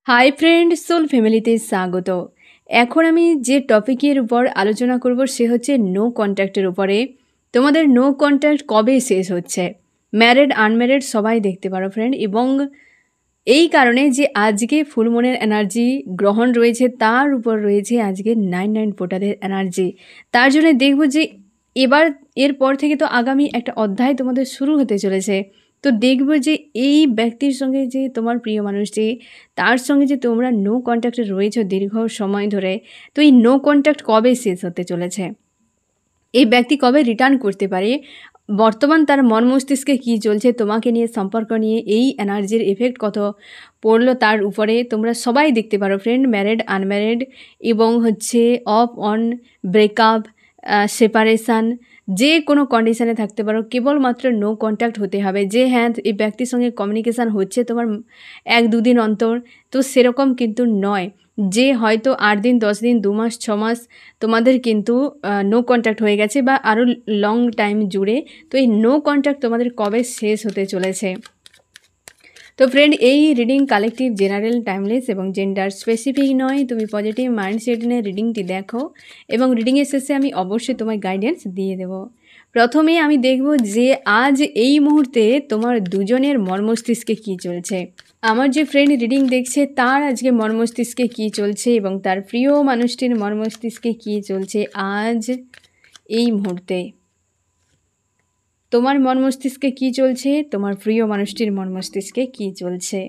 Hi friend, soul ফ্যামিলিতে স্বাগত। এখন আমি যে টপিকের উপর আলোচনা করব সে হচ্ছে নো কন্ট্যাক্টের উপরে। তোমাদের নো কন্ট্যাক্ট কবে শেষ হচ্ছে? ম্যারিড আনম্যারিড সবাই দেখতে পারো ফ্রেন্ড। এবং এই কারণে যে আজকে ফুলমুনের এনার্জি গ্রহণ রয়েছে, তার উপর রয়েছে আজকে 9 পোর্টালের এনার্জি। তার জন্য দেখব যে এবার এরপর থেকে তো আগামী একটা অধ্যায় তোমাদের শুরু হতে চলেছে। তো দেখব যে এই ব্যক্তির সঙ্গে যে তোমার প্রিয় মানুষটি, তার সঙ্গে যে তোমরা নো কন্ট্যাক্টে রয়েছো দীর্ঘ সময় ধরে, তো এই নো কন্ট্যাক্ট কবে শেষ হতে চলেছে, এই ব্যক্তি কবে রিটার্ন করতে পারে, বর্তমান তার মন মস্তিষ্কে কী চলছে, তোমাকে নিয়ে সম্পর্ক নিয়ে এই এনার্জির এফেক্ট কত পড়লো তার উপরে তোমরা সবাই দেখতে পারো ফ্রেন্ড। ম্যারিড আনম্যারিড এবং হচ্ছে অফ অন, ব্রেকআপ, সেপারেশান, যে কোনো কন্ডিশানে থাকতে পারো, কেবলমাত্র নো কন্ট্যাক্ট হতে হবে। যে হ্যাঁ এই ব্যক্তির সঙ্গে কমিউনিকেশান হচ্ছে তোমার 1-2 দিন অন্তর, তো সেরকম কিন্তু নয় যে হয়তো 8 দিন, 10 দিন, 2 মাস, 6 মাস তোমাদের কিন্তু নো কন্ট্যাক্ট হয়ে গেছে বা আরও লং টাইম জুড়ে। তো এই নো কন্ট্যাক্ট তোমাদের কবে শেষ হতে চলেছে? তো ফ্রেন্ড, এই রিডিং কালেকটিভ, জেনারেল, টাইমলেস এবং জেন্ডার স্পেসিফিক নয়। তুমি পজিটিভ মাইন্ডসেট নিয়ে রিডিংটি দেখো এবং রিডিংয়ের শেষে আমি অবশ্যই তোমায় গাইডেন্স দিয়ে দেব। প্রথমে আমি দেখব যে আজ এই মুহূর্তে তোমার দুজনের মর্মস্তিষ্কে কী চলছে। আমার যে ফ্রেন্ড রিডিং দেখছে তার আজকে মর্মস্তিষ্কে কী চলছে এবং তার প্রিয় মানুষটির মর্মস্তিষ্কে কী চলছে আজ এই মুহূর্তে। তোমার মর্মস্তিষ্কে কী চলছে, তোমার প্রিয় মানুষটির মর্মস্তিষ্কে কী চলছে।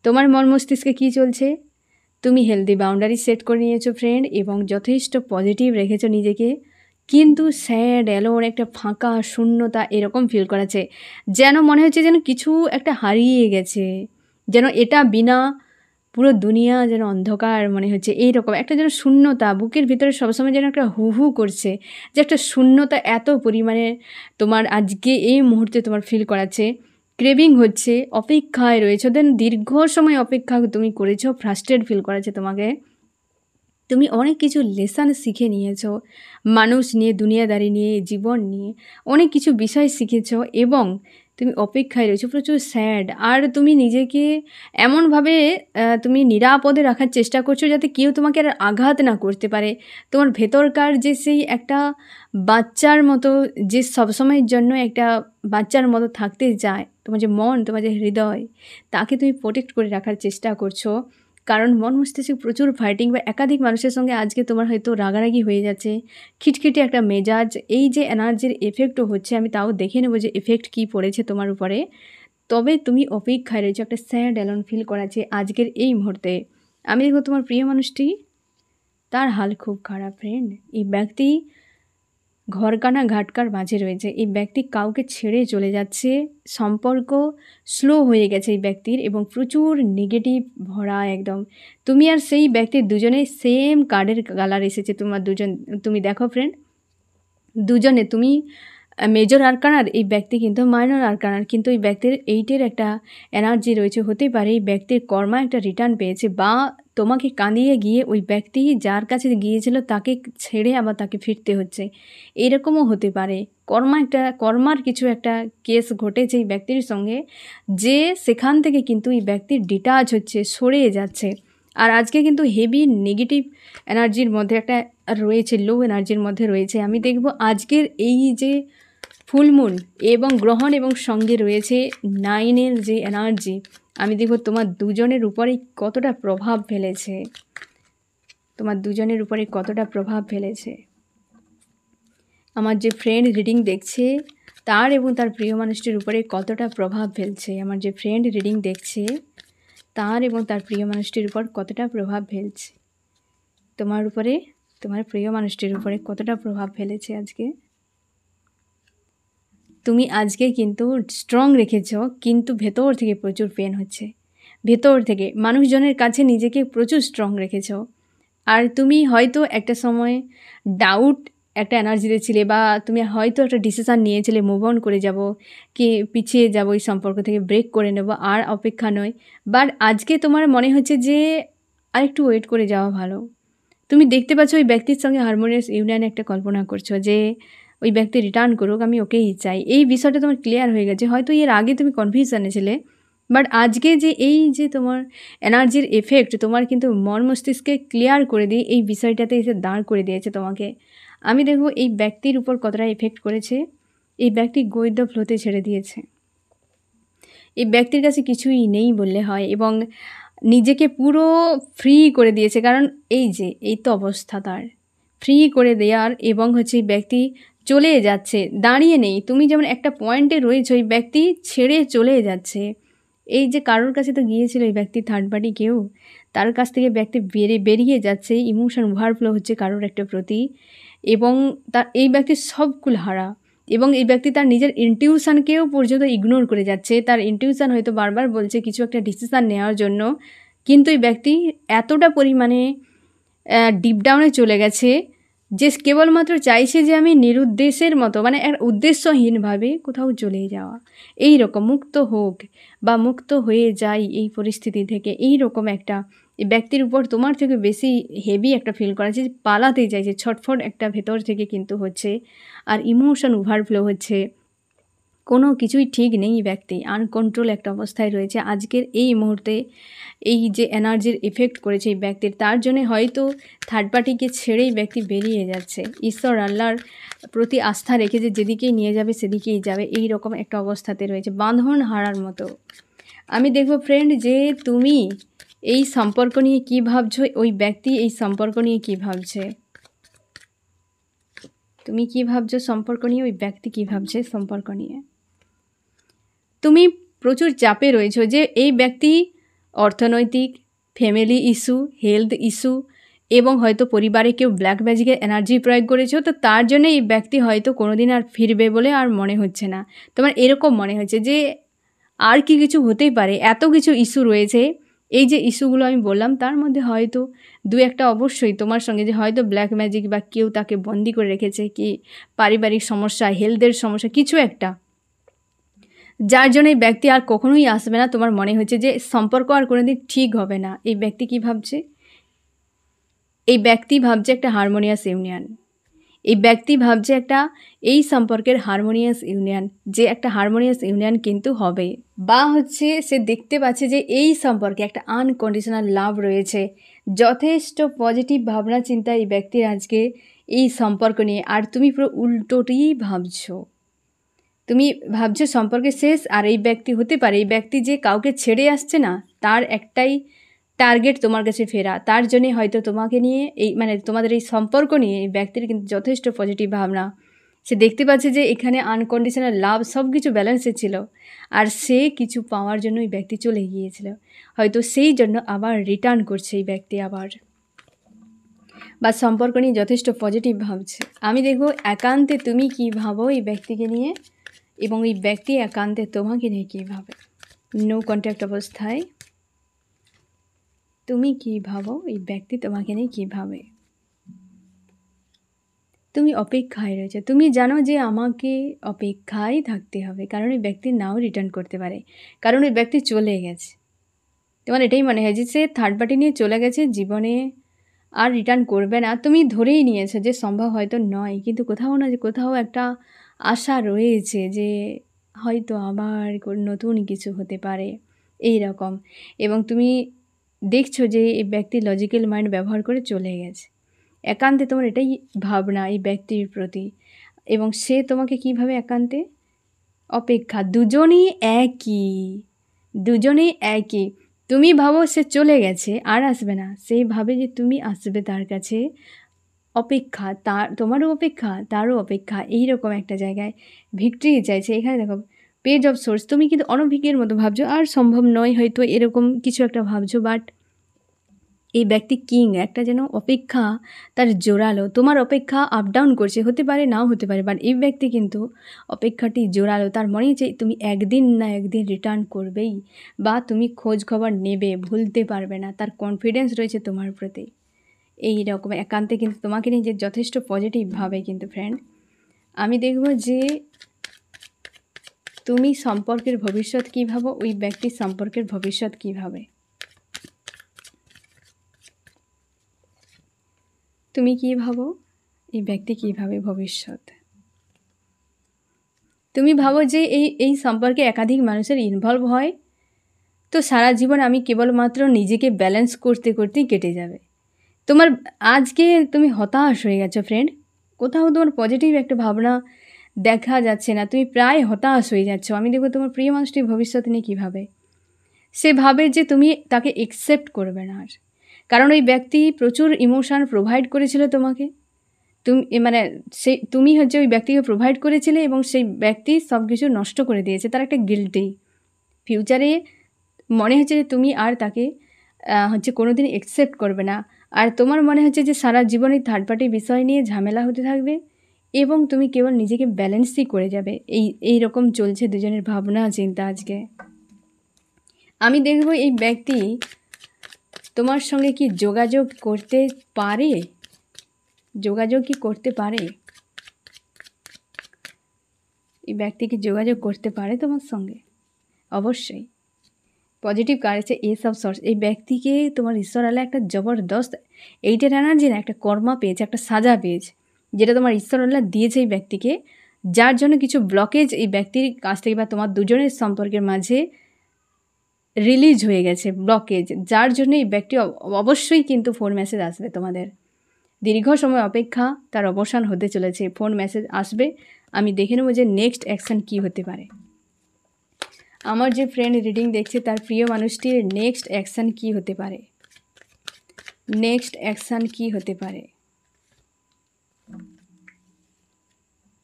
তোমার মর্মস্তিষ্কে কী চলছে? তুমি হেলদি বাউন্ডারি সেট করে নিয়েছো ফ্রেন্ড এবং যথেষ্ট পজিটিভ রেখেছো নিজেকে, কিন্তু স্যাড, অ্যালোন, একটা ফাঁকা শূন্যতা এরকম ফিল করাচ্ছে। যেন মনে হচ্ছে যেন কিছু একটা হারিয়ে গেছে, যেন এটা বিনা পুরো দুনিয়া যেন অন্ধকার মনে হচ্ছে। এইরকম একটা যেন শূন্যতা বুকের ভিতরে সবসময় যেন একটা হু হু করছে, যে একটা শূন্যতা এত পরিমাণে তোমার আজকে এই মুহূর্তে তোমার ফিল করাচ্ছে। ক্রেভিং হচ্ছে, অপেক্ষায় রয়েছে, দেন দীর্ঘ সময় অপেক্ষা তুমি করেছো, ফ্রাস্ট্রেট ফিল করাচ্ছে তোমাকে। তুমি অনেক কিছু লেসন শিখে নিয়েছো, মানুষ নিয়ে, দুনিয়াদারি নিয়ে, জীবন নিয়ে অনেক কিছু বিষয় শিখেছো এবং তুমি অপেক্ষায় রয়েছো, প্রচুর স্যাড। আর তুমি নিজেকে এমনভাবে তুমি নিরাপদে রাখার চেষ্টা করছো যাতে কেউ তোমাকে আর আঘাত না করতে পারে। তোমার ভেতরকার যে সেই একটা বাচ্চার মতো, যে সবসময়ের জন্য একটা বাচ্চার মতো থাকতে চায়, তোমার যে মন, তোমার যে হৃদয়, তাকে তুমি প্রোটেক্ট করে রাখার চেষ্টা করছো। কারণ মন মস্তিষ্কে প্রচুর ফাইটিং বা একাধিক মানুষের সঙ্গে আজকে তোমার হয়তো রাগারাগি হয়ে যাচ্ছে, খিটখিটে একটা মেজাজ, এই যে এনার্জির এফেক্টও হচ্ছে। আমি তাও দেখে নেবো যে এফেক্ট কী পড়েছে তোমার উপরে। তবে তুমি অপেক্ষায় রয়েছো, একটা স্যাড অ্যালোন ফিল করাচ্ছে আজকের এই মুহূর্তে। আমি দেখবো তোমার প্রিয় মানুষটি, তার হাল খুব খারাপ ফ্রেন্ড। এই ব্যক্তি ঘরকানা ঘাটকার মাঝে রয়েছে। এই ব্যক্তি কাউকে ছেড়ে চলে যাচ্ছে, সম্পর্ক স্লো হয়ে গেছে এই ব্যক্তির এবং প্রচুর নেগেটিভ ভরা একদম। তুমি আর সেই ব্যক্তির দুজনেই সেম কার্ডের কালার এসেছে তোমার দুজন। তুমি দেখো ফ্রেন্ড, দুজনে তুমি মেজর আরকানার, এই ব্যক্তি কিন্তু মাইনর আরকানার, কিন্তু এই ব্যক্তির 8-এর একটা এনার্জি রয়েছে। হতে পারে এই ব্যক্তির কর্মা একটা রিটার্ন পেয়েছে বা তোমাকে কাঁদিয়ে গিয়ে ওই ব্যক্তি যার কাছে গিয়েছিল তাকে ছেড়ে আবার তাকে ফিরতে হচ্ছে, এরকমও হতে পারে। কর্মার কিছু একটা কেস ঘটেছে এই ব্যক্তির সঙ্গে, যে সেখান থেকে কিন্তু এই ব্যক্তির ডিটাচ হচ্ছে, সরে যাচ্ছে। আর আজকে কিন্তু হেভি নেগেটিভ এনার্জির মধ্যে একটা রয়েছে, লো এনার্জির মধ্যে রয়েছে। আমি দেখব আজকের এই যে ফুলমুন এবং গ্রহণ এবং সঙ্গে রয়েছে 9-এর যে এনার্জি, আমি দেখব তোমার দুজনের উপরে কতটা প্রভাব ফেলেছে, তোমার দুজনের উপরে কতটা প্রভাব ফেলেছে। আমার যে ফ্রেন্ড রিডিং দেখছে তার এবং তার প্রিয় মানুষটির উপরে কতটা প্রভাব ফেলছে। আমার যে ফ্রেন্ড রিডিং দেখছে তার এবং তার প্রিয় মানুষটির উপর কতটা প্রভাব ফেলছে, তোমার উপরে, তোমার প্রিয় মানুষটির উপরে কতটা প্রভাব ফেলেছে আজকে। তুমি আজকে কিন্তু স্ট্রং রেখেছো, কিন্তু ভেতর থেকে প্রচুর পেন হচ্ছে, ভেতর থেকে মানুষজনের কাছে নিজেকে প্রচুর স্ট্রং রেখেছো। আর তুমি হয়তো একটা সময় ডাউট একটা এনার্জিতে ছিলে, বা তুমি হয়তো একটা ডিসিশান নিয়েছিলে মুভ অন করে যাব, কি পিছিয়ে যাব, এই সম্পর্ক থেকে ব্রেক করে নেব, আর অপেক্ষা নয়। বাট আজকে তোমার মনে হচ্ছে যে আরেকটু ওয়েট করে যাওয়া ভালো। তুমি দেখতে পাচ্ছ ওই ব্যক্তির সঙ্গে হারমোনিয়াস ইউনিয়ন একটা কল্পনা করছো যে ওই ব্যক্তি রিটার্ন করুক, আমি ওকেই চাই। এই বিষয়টা তোমার ক্লিয়ার হয়ে গেছে। হয়তো এর আগে তুমি কনফিউশনে ছিলে, বাট আজকে যে এই যে তোমার এনার্জির এফেক্ট তোমার কিন্তু মন মস্তিষ্কে ক্লিয়ার করে দিয়ে এই বিষয়টাতে এসে দাঁড় করে দিয়েছে তোমাকে। আমি দেখব এই ব্যক্তির উপর কতটা এফেক্ট করেছে। এই ব্যক্তি গো উইথ দ্য ফ্লোতে ছেড়ে দিয়েছে। এই ব্যক্তির কাছে কিছুই নেই বললে হয় এবং নিজেকে পুরো ফ্রি করে দিয়েছে। কারণ এই তো অবস্থা তার ফ্রি করে দেওয়ার, এবং হচ্ছে এই ব্যক্তি চলে যাচ্ছে, দাঁড়িয়ে নেই। তুমি যেমন একটা পয়েন্টে রয়েছো, এই ব্যক্তি ছেড়ে চলে যাচ্ছে। এই যে কারোর কাছে তো গিয়েছিল এই ব্যক্তি, থার্ড পার্টি কেউ, তার কাছ থেকে ব্যক্তি বেরিয়ে যাচ্ছে। ইমোশন ওভারফ্লো হচ্ছে কারোর একটা প্রতি, এবং তার এই ব্যক্তি সব কুলহারা, এবং এই ব্যক্তি তার নিজের ইনটিউশনকেও পর্যন্ত ইগনোর করে যাচ্ছে। তার ইনটিউশন হয়তো বারবার বলছে কিছু একটা ডিসিশান নেওয়ার জন্য, কিন্তু এই ব্যক্তি এতটা পরিমাণে ডিপ ডাউনে চলে গেছে যে কেবলমাত্র চাইছে যে আমি নিরুদ্দেশের মতো, মানে এক উদ্দেশ্যহীনভাবে কোথাও চলে যাওয়া, এই রকম মুক্ত হোক বা মুক্ত হয়ে যাই এই পরিস্থিতি থেকে, এই রকম একটা এই ব্যক্তির উপর তোমার থেকে বেশি হেভি একটা ফিল করা যে পালাতে চাইছে, ছটফট একটা ভেতর থেকে কিন্তু হচ্ছে, আর ইমোশন ওভারফ্লো হচ্ছে। কোনো কিছুই ঠিক নেই, ব্যক্তি আনকন্ট্রোল একটা অবস্থায় রয়েছে আজকের এই মুহূর্তে। এই যে এনার্জির এফেক্ট করেছে এই ব্যক্তির, তার জন্য হয়তো থার্ড পার্টিকে ছেড়েই ব্যক্তি বেরিয়ে যাচ্ছে। ঈশ্বর আল্লাহর প্রতি আস্থা রেখে যে যেদিকেই নিয়ে যাবে সেদিকেই যাবে, এই রকম একটা অবস্থাতে রয়েছে, বাঁধন হারার মতো। আমি দেখব ফ্রেন্ড যে তুমি এই সম্পর্ক নিয়ে কী ভাবছো, ওই ব্যক্তি এই সম্পর্ক নিয়ে কী ভাবছে। তুমি কী ভাবছো সম্পর্ক নিয়ে, ওই ব্যক্তি কী ভাবছে সম্পর্ক নিয়ে। তুমি প্রচুর চাপে রয়েছো যে এই ব্যক্তি অর্থনৈতিক, ফ্যামিলি ইস্যু, হেলথ ইস্যু, এবং হয়তো পরিবারে কেউ ব্ল্যাক ম্যাজিকের এনার্জি প্রয়োগ করেছো, তো তার জন্য এই ব্যক্তি হয়তো কোনো দিন আর ফিরবে বলে আর মনে হচ্ছে না। তোমার এরকম মনে হচ্ছে যে আর কি কিছু হতেই পারে, এত কিছু ইস্যু রয়েছে। এই যে ইস্যুগুলো আমি বললাম তার মধ্যে হয়তো দু একটা অবশ্যই তোমার সঙ্গে, যে হয়তো ব্ল্যাক ম্যাজিক বা কেউ তাকে বন্দি করে রেখেছে, কি পারিবারিক সমস্যা, হেলথের সমস্যা, কিছু একটা, যার জন্য এই ব্যক্তি আর কখনোই আসবে না। তোমার মনে হচ্ছে যে সম্পর্ক আর কোনোদিন ঠিক হবে না। এই ব্যক্তি কি ভাবছে, এই ব্যক্তি ভাবছে একটা হারমোনিয়াস ইউনিয়ন। এই ব্যক্তি ভাবছে একটা এই সম্পর্কের হারমোনিয়াস ইউনিয়ন, যে একটা হারমোনিয়াস ইউনিয়ন কিন্তু হবে, বা হচ্ছে সে দেখতে পাচ্ছে যে এই সম্পর্কে একটা আনকন্ডিশনাল লাভ রয়েছে। যথেষ্ট পজিটিভ ভাবনা চিন্তা এই ব্যক্তির আজকে এই সম্পর্ক নিয়ে, আর তুমি পুরো উল্টোটিই ভাবছো। তুমি ভাবছো সম্পর্কে শেষ, আর এই ব্যক্তি হতে পারে এই ব্যক্তি যে কাউকে ছেড়ে আসছে না, তার একটাই টার্গেট তোমার কাছে ফেরা। তার জন্যে হয়তো তোমাকে নিয়ে এই মানে তোমাদের এই সম্পর্ক নিয়ে এই ব্যক্তির কিন্তু যথেষ্ট পজিটিভ ভাবনা। সে দেখতে পাচ্ছে যে এখানে আনকন্ডিশনাল লাভ সব কিছু ব্যালেন্সে ছিল, আর সে কিছু পাওয়ার জন্য এই ব্যক্তি চলে গিয়েছিল, হয়তো সেই জন্য আবার রিটার্ন করছে এই ব্যক্তি আবার, বা সম্পর্ক নিয়ে যথেষ্ট পজিটিভ ভাবছে। আমি দেখব একান্তে তুমি কী ভাবো এই ব্যক্তিকে নিয়ে, এবং এই ব্যক্তি একান্তে তোমাকে নিয়ে কী ভাবে। নো কন্ট্যাক্ট অবস্থায় তুমি কী ভাবো, এই ব্যক্তি তোমাকে নিয়ে কী ভাবে। তুমি অপেক্ষায় রয়েছে, তুমি জানো যে আমাকে অপেক্ষায় থাকতে হবে, কারণ এই ব্যক্তি নাও রিটার্ন করতে পারে, কারণ এই ব্যক্তি চলে গেছে। তোমার এটাই মনে হয় যে সে থার্ড পার্টি নিয়ে চলে গেছে, জীবনে আর রিটার্ন করবে না। তুমি ধরেই নিয়েছো যে সম্ভব হয়তো নয়, কিন্তু কোথাও না যে কোথাও একটা আশা রয়েছে যে হয়তো আবার নতুন কিছু হতে পারে এই রকম। এবং তুমি দেখছো যে এই ব্যক্তি লজিক্যাল মাইন্ড ব্যবহার করে চলে গেছে। একান্তে তোমার এটাই ভাবনা এই ব্যক্তির প্রতি, এবং সে তোমাকে কিভাবে একান্তে অপেক্ষা, দুজনেই একই। তুমি ভাবো সে চলে গেছে আর আসবে না, সে ভাবে যে তুমি আসবে তার কাছে, অপেক্ষা, তোমারও অপেক্ষা তারও অপেক্ষা, এইরকম একটা জায়গায় ভিক্টরি চাইছে। এখানে দেখো পেজ অফ সোর্স, তুমি কিন্তু অনভিজ্ঞের মতো ভাবছো, আর সম্ভব নয় হয়তো এরকম কিছু একটা ভাবছো, বাট এই ব্যক্তি কিং, একটা যেন অপেক্ষা তার জোরালো। তোমার অপেক্ষা আপ ডাউন করছে, হতে পারে নাও হতে পারে, বাট এই ব্যক্তি কিন্তু অপেক্ষাটি জোরালো। তার মনে হচ্ছে তুমি একদিন না একদিন রিটার্ন করবেই, বা তুমি খোঁজ খবর নেবে, ভুলতে পারবে না। তার কনফিডেন্স রয়েছে তোমার প্রতি এই রকম একান্তে, কিন্তু তোমাকে নিয়ে যে যথেষ্ট পজিটিভভাবে। কিন্তু ফ্রেন্ড আমি দেখব যে তুমি সম্পর্কের ভবিষ্যৎ কী ভাবো, ওই ব্যক্তির সম্পর্কের ভবিষ্যৎ কী ভাবে। তুমি কী ভাবো, এই ব্যক্তি কী ভাবে ভবিষ্যৎ। তুমি ভাবো যে এই সম্পর্কে একাধিক মানুষের ইনভলভ হয়, তো সারা জীবন আমি কেবলমাত্র নিজেকে ব্যালেন্স করতে করতেই কেটে যাবে। তোমার আজকে তুমি হতাশ হয়ে গেছো ফ্রেন্ড, কোথাও তোমার পজিটিভ একটা ভাবনা দেখা যাচ্ছে না, তুমি প্রায় হতাশ হয়ে যাচ্ছ। আমি দেখবো তোমার প্রিয় মানুষটি ভবিষ্যৎ নিয়ে কী ভাবে। সে ভাবে যে তুমি তাকে একসেপ্ট করবে না আর, কারণ ওই ব্যক্তি প্রচুর ইমোশন প্রোভাইড করেছিল তোমাকে। মানে তুমি হচ্ছে ওই ব্যক্তিকে প্রোভাইড করেছিলে এবং সেই ব্যক্তি সব কিছু নষ্ট করে দিয়েছে, তার একটা গিল্টি। ফিউচারে মনে হচ্ছে যে তুমি আর তাকে হচ্ছে কোনো দিন একসেপ্ট করবে না, আর তোমার মনে হচ্ছে যে সারা জীবনে থার্ড পার্টি বিষয় নিয়ে ঝামেলা হতে থাকবে এবং তুমি কেবল নিজেকে ব্যালেন্সই করে যাবে। এই রকম চলছে দুজনের ভাবনা চিন্তা আজকে। আমি দেখব এই ব্যক্তি তোমার সঙ্গে কি যোগাযোগ করতে পারে, যোগাযোগ কি করতে পারে, এই ব্যক্তি কি যোগাযোগ করতে পারে তোমার সঙ্গে? অবশ্যই পজিটিভ কার্ড আছে এস অফ সর্টস। এই ব্যক্তিকে তোমার ঈশ্বর আল্লাহ একটা জবরদস্ত এইটার এনার্জি না, একটা কর্মা পেয়েছে, একটা সাজা পেয়েছে, যেটা তোমার ঈশ্বর আল্লাহ দিয়েছে এই ব্যক্তিকে, যার জন্য কিছু ব্লকেজ এই ব্যক্তির কাছ থেকে বা তোমার দুজনের সম্পর্কের মাঝে রিলিজ হয়ে গেছে, ব্লকেজ, যার জন্য এই ব্যক্তি অবশ্যই কিন্তু ফোন মেসেজ আসবে তোমাদের। দীর্ঘ সময় অপেক্ষা তার অবসান হতে চলেছে, ফোন মেসেজ আসবে। আমি দেখে নেব যে নেক্সট অ্যাকশান কী হতে পারে। আমার যে ফ্রেন্ড রিডিং দেখছে তার প্রিয় মানুষটির নেক্সট অ্যাকশান কী হতে পারে, নেক্সট অ্যাকশান কী হতে পারে।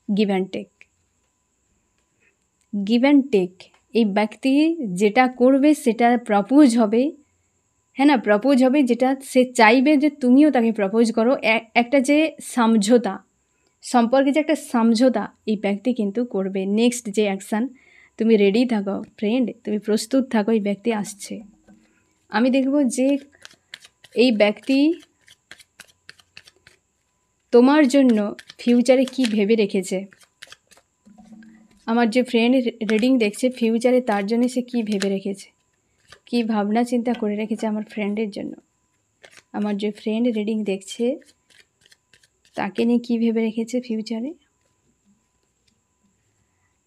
Give and take, give and take. এই ব্যক্তি যেটা করবে সেটা প্রপোজ হবে, হ্যাঁ না, প্রপোজ হবে, যেটা সে চাইবে যে তুমিও তাকে প্রপোজ করো। একটা যে সমঝোতা, সম্পর্কে যে একটা সমঝোতা এই ব্যক্তি কিন্তু করবে। নেক্সট যে অ্যাকশান, তুমি রেডি থাকো ফ্রেন্ড, তুমি প্রস্তুত থাকো, এই ব্যক্তি আসছে। আমি দেখব যে এই ব্যক্তি তোমার জন্য ফিউচারে কি ভেবে রেখেছে। আমার যে ফ্রেন্ড রিডিং দেখছে ফিউচারে তার জন্য সে কি ভেবে রেখেছে, কি ভাবনা চিন্তা করে রেখেছে আমার ফ্রেন্ডের জন্য। আমার যে ফ্রেন্ড রিডিং দেখছে তাকে নিয়ে কী ভেবে রেখেছে ফিউচারে।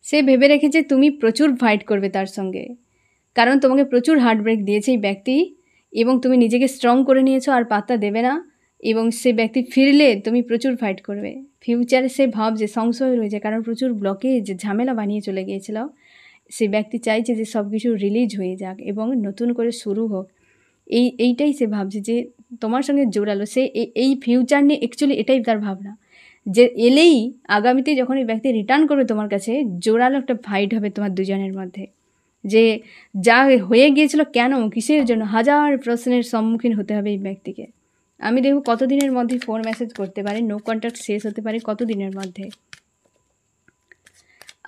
সে ভেবে রেখেছে তুমি প্রচুর ফাইট করবে তার সঙ্গে, কারণ তোমাকে প্রচুর হার্টব্রেক দিয়েছে এই ব্যক্তি এবং তুমি নিজেকে স্ট্রং করে নিয়েছো, আর পাত্তা দেবে না, এবং সে ব্যক্তি ফিরলে তুমি প্রচুর ফাইট করবে। ফিউচারে সে ভাবছে, সংশয় রয়েছে, কারণ প্রচুর ব্লকেজ ঝামেলা বানিয়ে চলে গিয়েছিল। সে ব্যক্তি চাইছে যে সব কিছু রিলিজ হয়ে যাক এবং নতুন করে শুরু হোক। এইটাই সে ভাবছে যে তোমার সঙ্গে জোড়ালো। সে এই ফিউচার নিয়ে অ্যাকচুয়ালি এটাই তার ভাবনা, যে এলেই আগামীতে যখন এই ব্যক্তি রিটার্ন করবে তোমার কাছে, জোরালো একটা ফাইট হবে তোমার দুজনের মধ্যে। যে যা হয়ে গিয়েছিল কেন, কিসের জন্য, হাজার প্রশ্নের সম্মুখীন হতে হবে এই ব্যক্তিকে। আমি দেখব কতদিনের মধ্যে ফোন মেসেজ করতে পারে, নো কন্ট্যাক্ট শেষ হতে পারে কতদিনের মধ্যে।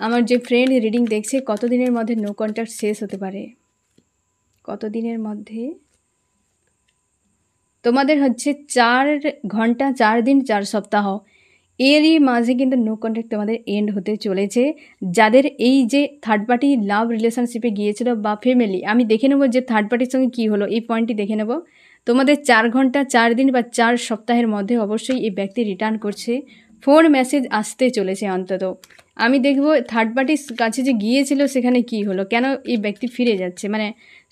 আমার যে ফ্রেন্ড রিডিং দেখছে কতদিনের মধ্যে নো কন্ট্যাক্ট শেষ হতে পারে, কতদিনের মধ্যে। তোমাদের হচ্ছে 4 ঘন্টা, 4 দিন, 4 সপ্তাহ, এরই মাঝে কিন্তু নো কন্ট্যাক্ট তোমাদের এন্ড হতে চলেছে। যাদের এই যে থার্ড পার্টি লাভ রিলেশনশিপে গিয়েছিল বা ফ্যামিলি, আমি দেখে নেব যে থার্ড পার্টির সঙ্গে কী হলো, এই পয়েন্টটি দেখে নেব। তোমাদের 4 ঘন্টা, 4 দিন বা 4 সপ্তাহের মধ্যে অবশ্যই এই ব্যক্তি রিটার্ন করছে, ফোন মেসেজ আসতে চলেছে অন্তত। আমি দেখব থার্ড পার্টির কাছে যে গিয়েছিল সেখানে কি হলো, কেন এই ব্যক্তি ফিরে যাচ্ছে, মানে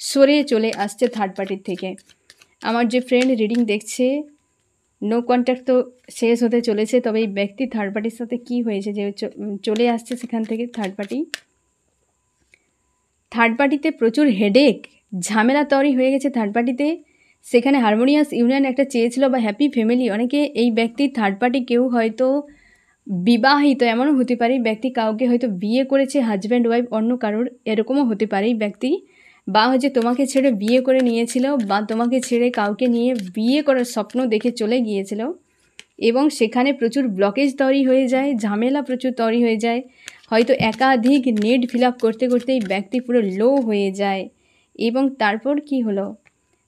সরে চলে আসছে থার্ড পার্টির থেকে। আমার যে ফ্রেন্ড রিডিং দেখছে নো কন্ট্যাক্ট তো শেষ হতে চলেছে, তবে এই ব্যক্তি থার্ড পার্টির সাথে কি হয়েছে যে চলে আসছে সেখান থেকে থার্ড পার্টিতে প্রচুর হেডেক ঝামেলা তৈরি হয়ে গেছে থার্ড পার্টিতে। সেখানে হারমোনিয়াস ইউনিয়ন একটা চেয়েছিল বা হ্যাপি ফ্যামিলি। অনেকে এই ব্যক্তি থার্ড পার্টি কেউ হয়তো বিবাহিত, এমনও হতে পারে ব্যক্তি কাউকে হয়তো বিয়ে করেছে, হাজব্যান্ড ওয়াইফ অন্য কারোর, এরকমও হতে পারে এই ব্যক্তি, বা হচ্ছে তোমাকে ছেড়ে বিয়ে করে নিয়েছিল, বা তোমাকে ছেড়ে কাউকে নিয়ে বিয়ে করার স্বপ্ন দেখে চলে গিয়েছিল, এবং সেখানে প্রচুর ব্লকেজ তৈরি হয়ে যায়, ঝামেলা প্রচুর তৈরি হয়ে যায়। হয়তো একাধিক নেট ফিল আপ করতে করতে এই ব্যক্তি পুরো লো হয়ে যায়, এবং তারপর কি হলো,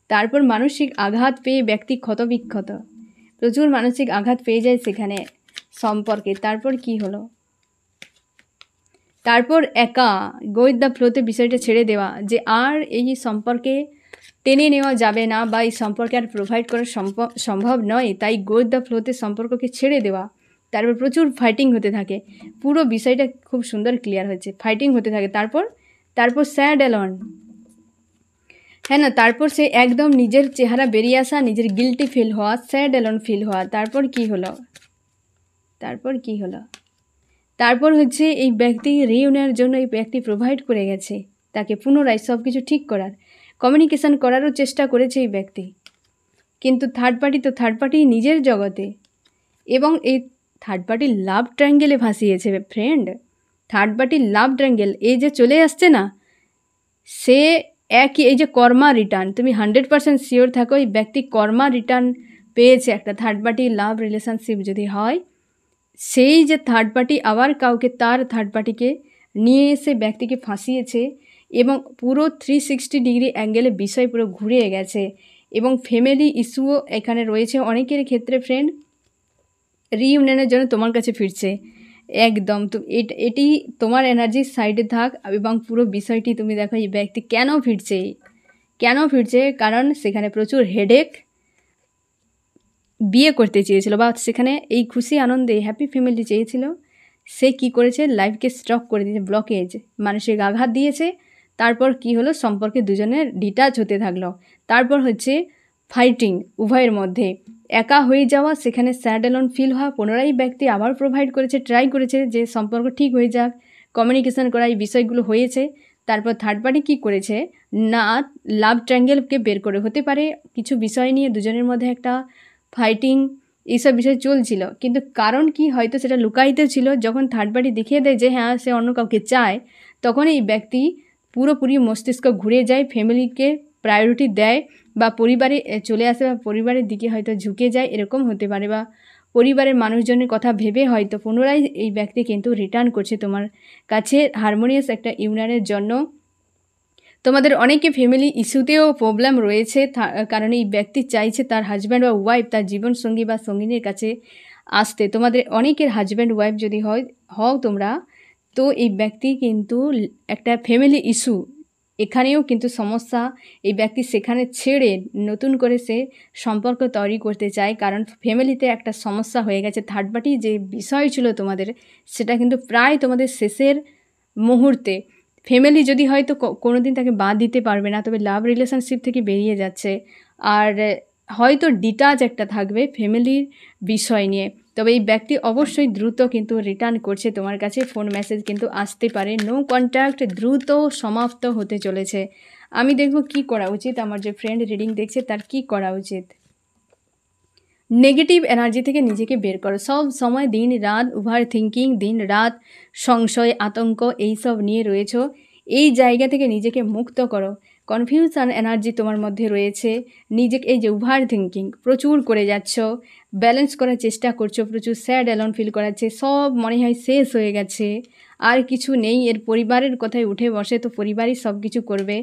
তারপর মানসিক আঘাত পেয়ে ব্যক্তি ক্ষতবিক্ষত, প্রচুর মানসিক আঘাত পেয়ে যায় সেখানে সম্পর্কে। তারপর কি হলো, তারপর একা গো উইথ দ্য ফ্লোতে বিষয়টা ছেড়ে দেওয়া, যে আর এই সম্পর্কে টেনে নেওয়া যাবে না বা এই সম্পর্কে আর প্রোভাইড করা সম্ভব নয়, তাই গো উইথ দ্য ফ্লোতে সম্পর্ককে ছেড়ে দেওয়া। তারপর প্রচুর ফাইটিং হতে থাকে, পুরো বিষয়টা খুব সুন্দর ক্লিয়ার হচ্ছে, ফাইটিং হতে থাকে। তারপর স্যাড অ্যালন, হ্যাঁ না, তারপর সে একদম নিজের চেহারা বেরিয়ে আসা, নিজের গিল্টি ফিল হওয়া, স্যাড অ্যালোন ফিল হওয়া। তারপর কি হলো? তারপর হচ্ছে এই ব্যক্তি রিইউনিয়নের জন্য এই ব্যক্তি প্রোভাইড করে গেছে তাকে পুনরায় সব কিছু ঠিক করার, কমিউনিকেশন করারও চেষ্টা করেছে এই ব্যক্তি। কিন্তু থার্ড পার্টি নিজের জগতে, এবং এই থার্ড পার্টি লাভ ট্রায়াঙ্গেলে ভাসিয়েছে ফ্রেন্ড। থার্ড পার্টি লাভ ট্রায়াঙ্গেল এই যে চলে আসছে না, সে একই এই যে কর্মা রিটার্ন, তুমি 100% শিওর থাকো এই ব্যক্তি কর্মা রিটার্ন পেয়েছে। একটা থার্ড পার্টি লাভ রিলেশনশিপ যদি হয়, সেই যে থার্ড পার্টি আবার কাউকে তার থার্ড পার্টিকে নিয়ে এসে ব্যক্তিকে ফাঁসিয়েছে, এবং পুরো 360 ডিগ্রি অ্যাঙ্গেলে বিষয় পুরো ঘুরে গেছে। এবং ফ্যামিলি ইস্যুও এখানে রয়েছে অনেকের ক্ষেত্রে ফ্রেন্ড। রিইউনিয়নের জন্য তোমার কাছে ফিরছে একদম। তো এটি তোমার এনার্জির সাইডে থাক, এবং পুরো বিষয়টি তুমি দেখো এই ব্যক্তি কেন ফিরছে। কারণ সেখানে প্রচুর হেডেক, বিয়ে করতে চেয়েছিল, বা সেখানে এই খুশি আনন্দে হ্যাপি ফ্যামিলি চেয়েছিল। সে কি করেছে? লাইফকে স্টপ করে দিয়েছে, ব্লকেজ, মানসিক আঘাত দিয়েছে। তারপর কি হলো? সম্পর্কে দুজনের ডিটাচ হতে থাকলো। তারপর হচ্ছে ফাইটিং উভয়ের মধ্যে, একা হয়ে যাওয়া, সেখানে স্যাড অ্যালোন ফিল হওয়া। পুনরায় ব্যক্তি আবার প্রোভাইড করেছে, ট্রাই করেছে যে সম্পর্ক ঠিক হয়ে যাক, কমিউনিকেশন করা, এই বিষয়গুলো হয়েছে। তারপর থার্ড পার্টি কী করেছে না, লাভ ট্রায়াঙ্গেলকে বের করে, হতে পারে কিছু বিষয় নিয়ে দুজনের মধ্যে একটা ফাইটিং, এইসব বিষয় চলছিল, কিন্তু কারণ কি হয়তো সেটা লুকায়িত ছিল। যখন থার্ড পার্টি দেখিয়ে দেয় যে হ্যাঁ সে অন্য কাউকে চায়, তখন এই ব্যক্তি পুরোপুরি মস্তিষ্ক ঘুরে যায়, ফ্যামিলিকে প্রায়োরিটি দেয়, বা পরিবারে চলে আসে, বা পরিবারের দিকে হয়তো ঝুঁকে যায়, এরকম হতে পারে। বা পরিবারের মানুষজনের কথা ভেবে হয়তো পুনরায় এই ব্যক্তি কিন্তু রিটার্ন করছে তোমার কাছে হারমোনিয়াস একটা ইউনিয়নের জন্য। তোমাদের অনেকে ফ্যামিলি ইস্যুতেও প্রবলেম রয়েছে, কারণ এই ব্যক্তি চাইছে তার হাজব্যান্ড বা ওয়াইফ, তার জীবনসঙ্গী বা সঙ্গিনীর কাছে আসতে। তোমাদের অনেকের হাজব্যান্ড ওয়াইফ যদি হও তোমরা, তো এই ব্যক্তি কিন্তু একটা ফ্যামিলি ইস্যু, এখানেও কিন্তু সমস্যা। এই ব্যক্তি সেখানে ছেড়ে নতুন করে সে সম্পর্ক তৈরি করতে চায়, কারণ ফ্যামিলিতে একটা সমস্যা হয়ে গেছে। থার্ড পার্টি যে বিষয় ছিল তোমাদের, সেটা কিন্তু প্রায় তোমাদের শেষের মুহূর্তে। ফ্যামিলি যদি হয়তো কোনো দিন তাকে বাদ দিতে পারবে না, তবে লাভ রিলেশনশিপ থেকে বেরিয়ে যাচ্ছে, আর হয়তো ডিটাচ একটা থাকবে ফ্যামিলির বিষয় নিয়ে। তবে এই ব্যক্তি অবশ্যই দ্রুত কিন্তু রিটার্ন করছে তোমার কাছে, ফোন মেসেজ কিন্তু আসতে পারে। নো কন্ট্যাক্ট দ্রুত সমাপ্ত হতে চলেছে। আমি দেখব কি করা উচিত, আমার যে ফ্রেন্ড রিডিং দেখছে তার কি করা উচিত। নেগেটিভ এনার্জি থেকে নিজেকে বের করো। সব সময় দিন রাত ওভার থিঙ্কিং, দিন রাত সংশয়, আতঙ্ক এইসব নিয়ে রয়েছো, এই জায়গা থেকে নিজেকে মুক্ত করো। কনফিউশন এনার্জি তোমার মধ্যে রয়েছে, নিজেকে এই যে ওভার থিঙ্কিং প্রচুর করে যাচ্ছ, ব্যালেন্স করার চেষ্টা করছো, প্রচুর স্যাড অ্যালোন ফিল করাচ্ছে, সব মনে হয় শেষ হয়ে গেছে, আর কিছু নেই। এর পরিবারের কথায় উঠে বসে, তো পরিবারই সব কিছু করবে,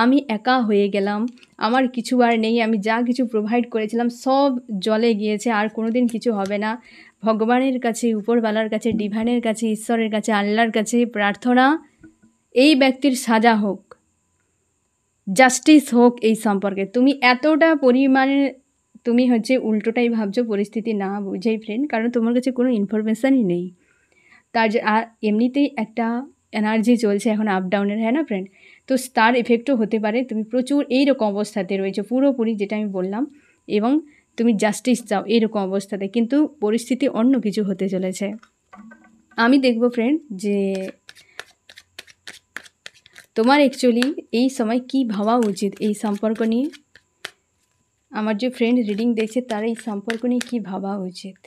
আমি একা হয়ে গেলাম, আমার কিছু আর নেই, আমি যা কিছু প্রোভাইড করেছিলাম সব জলে গিয়েছে, আর কোনো দিন কিছু হবে না। ভগবানের কাছে, উপরওয়ালার কাছে, ডিভাইনের কাছে, ঈশ্বরের কাছে, আল্লাহর কাছে প্রার্থনা, এই ব্যক্তির সাজা হোক, জাস্টিস হোক এই সম্পর্কে। তুমি এতটা পরিমাণে তুমি হচ্ছে উল্টোটাই ভাবছো, পরিস্থিতি না বুঝেই ফ্রেন্ড, কারণ তোমার কাছে কোনো ইনফরমেশানই নেই। তার যে আর এমনিতেই একটা এনার্জি চলছে এখন আপ ডাউনের, হ্যাঁ না ফ্রেন্ড, তো তার এফেক্টও হতে পারে। তুমি প্রচুর এইরকম অবস্থাতে রয়েছো পুরোপুরি, যেটা আমি বললাম, এবং তুমি জাস্টিস চাও এইরকম অবস্থাতে, কিন্তু পরিস্থিতি অন্য কিছু হতে চলেছে। আমি দেখব ফ্রেন্ড যে তোমার অ্যাকচুয়ালি এই সময় কি ভাবা উচিত এই সম্পর্ক নিয়ে। আমার যে ফ্রেন্ড রিডিং দেখছে তার এই সম্পর্ক নিয়ে কী ভাবা উচিত।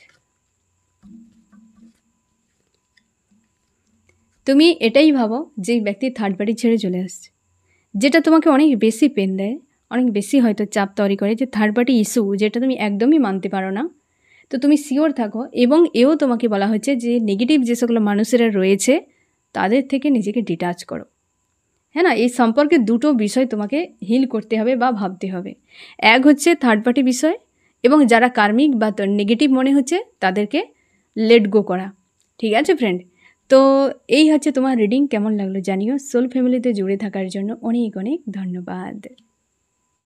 তুমি এটাই ভাবো যে ব্যক্তি থার্ড পার্টি ছেড়ে চলে আসছে, যেটা তোমাকে অনেক বেশি পেন দেয়, অনেক বেশি হয়তো চাপ তৈরি করে, যে থার্ড পার্টি ইস্যু যেটা তুমি একদমই মানতে পারো না। তো তুমি শিওর থাকো, এবং এও তোমাকে বলা হচ্ছে যে নেগেটিভ যে সকল মানুষেরা রয়েছে তাদের থেকে নিজেকে ডিটাচ করো, হ্যাঁ না। এই সম্পর্কে দুটো বিষয় তোমাকে হিল করতে হবে বা ভাবতে হবে। এক হচ্ছে থার্ড পার্টি বিষয়, এবং যারা কার্মিক বা নেগেটিভ মনে হচ্ছে তাদেরকে লেট গো করা। ঠিক আছে ফ্রেন্ড, তো এই হচ্ছে তোমার রিডিং। কেমন লাগলো জানিও। সোল ফ্যামিলিতে জুড়ে থাকার জন্য অনেক অনেক ধন্যবাদ।